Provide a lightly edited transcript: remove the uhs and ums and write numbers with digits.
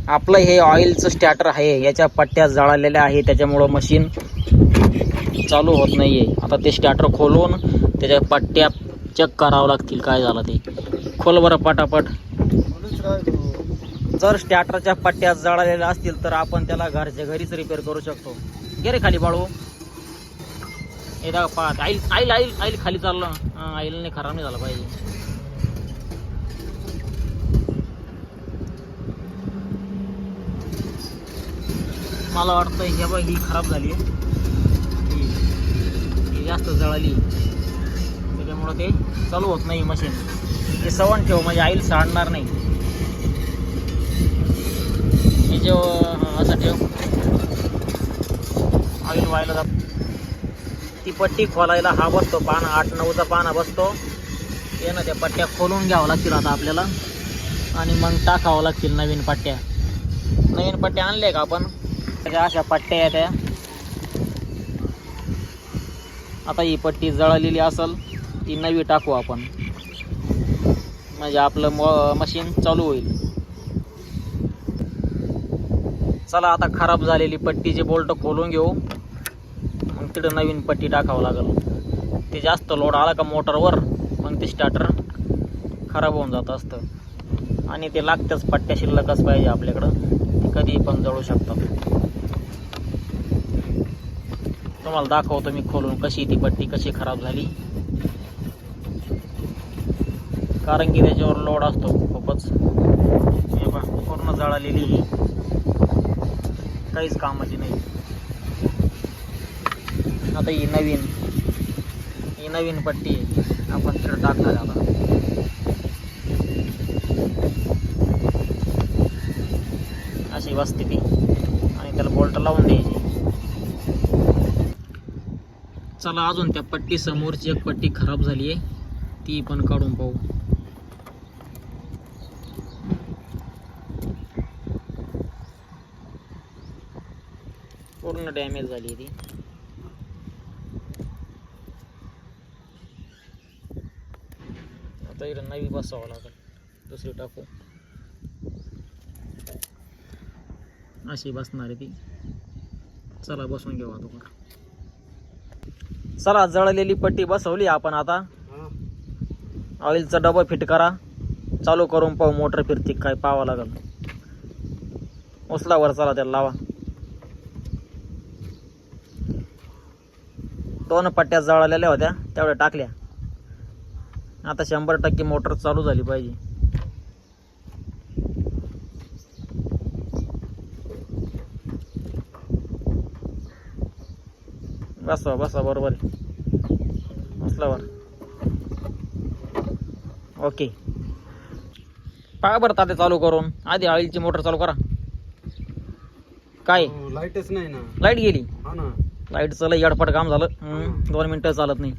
आपलं हे ऑइलचं स्टार्टर आहे, याच्या पट्ट्या जळालेल्या आहे, त्याच्यामुळं मशीन चालू होत नाहीये. आता ते स्टार्टर खोलून त्याच्या पट्ट्या चेक करावं लागतील काय झालं ते. खोल बरं पटापट. जर स्टार्टरच्या पट्ट्या जळालेल्या असतील तर आपण त्याला घरच्या घरीच रिपेअर करू शकतो. गे रे खाली बाळू. हे बघा पाहत आईल आईल आईल आईल खाली चाललं. हां, आईलने खराब नाही झाला पाहिजे. मला वाटतं हे बघ ही खराब झाली, ही जास्त जळाली, त्याच्यामुळं ते चालू होत नाही मशीन. ते सवण ठेव म्हणजे आईल सांडणार नाही. हे जे असं ठेव, ऑइल व्हायला जात. ती पट्टी खोलायला हा बसतो पाना, 8-9चा पाना बसतो. हे ना त्या पट्ट्या खोलून घ्यावं लागतील आता आपल्याला आणि मग टाकावं लागतील नवीन पट्ट्या. नवीन पट्ट्या आणल्या का आपण, त्याच्या अशा पट्ट्या येत्या. आता ही पट्टी जळालेली असेल ती नवी टाकू आपण, म्हणजे आपलं मशीन चालू होईल. चला आता खराब झालेली पट्टीचे बोल्ट खोलून घेऊ, मग तिथं नवीन पट्टी टाकावं लागेल. ते जास्त लोड आला का मोटरवर मग ते स्टार्टर खराब होऊन जात असतं. आणि ते लागतंच, पट्ट्या शिल्लकच पाहिजे आपल्याकडं, ते कधी पण जळू शकतात. तुम्हाला दाखवतो मी खोलून कशी ती पट्टी कशी खराब झाली, कारण की त्याच्यावर लोड असतो खूपच. हे बघा पूर्ण जळालेली, ही काहीच कामाची नाही. आता ही नवीन पट्टी आपण तिकडे टाकणार आता. अशी बसते ती आणि त्याला बोल्ट लावून द्यायची. चला अजून त्या पट्टी समोरची एक पट्टी खराब झाली आहे, ती पण काढून पाहू. पूर्ण डॅमेज झाली ती. आता इकडे नवी बसवावं लागेल, दुसरी टाकू. अशी बसणार आहे ती. चला बसून घेऊ आता. चला जळलेली पट्टी बसवली आपण. आता ऑइलचा डबा फिट करा, चालू करून पाहू मोटर फिरती काय पाहावं लागेल. उचलावर चला त्याला लावा. 2 पट्ट्या जळालेल्या होत्या तेवढ्या टाकल्या. आता 100% मोटर चालू झाली पाहिजे. बसवा बसवा बरोबर बसल्यावर ओके. पहा बरं ताते चालू करून. आधी ऑइलची मोटर चालू करा. काय लाईटच नाही ना. लाईट गेली. हा ना, लाईटचं लय यडपट काम झालं. 2 मिनिटं चालत नाही.